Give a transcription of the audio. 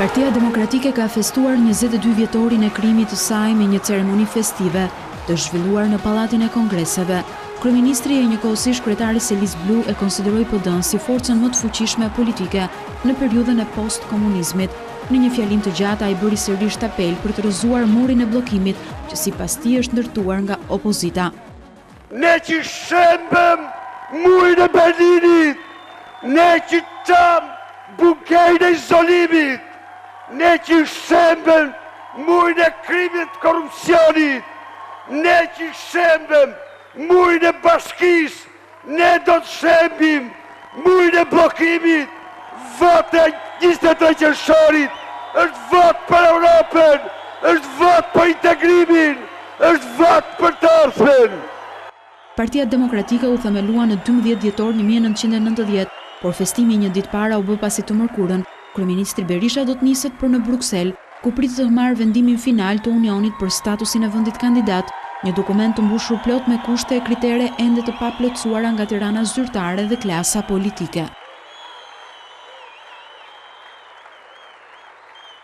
Partia Demokratike ka festuar 22 vjetorin e krimit të saj me një ceremoni festive të zhvilluar në Pallatin e Kongreseve. Kryeministri e njëkohësisht kryetari Selis Blu e konsideroi PD-n si forcën më të fuqishme politike në periudhën e post-komunizmit. Në një fjalim të gjatë ai bëri sërish apel për të rrëzuar murin e bllokimit, që sipas tij është ndërtuar nga opozita. Ne që shembëm murin e Berlinit, ne që çam bunkerin e izolimit, ne që shembëm murin e krimit të korrupsionit, ne që shembëm murin e bashkisë, ne do të shembim murin e bllokimit. Voti 23 qershorit është vot për Europën, është vot për integrimin, është vot për të ardhmen. Partia Demokratike u themelua në 12 dhjetor 1990, por festimi një ditë para u bë pasi të mërkurën, kryeministri Berisha do të niset për në Bruksel, ku pritet të marrë vendimin final të Unionit për statusin e vendit kandidat, një dokument të mbushur plot me kushte e kritere ende të paplotësuara nga Tirana zyrtare dhe klasa politike.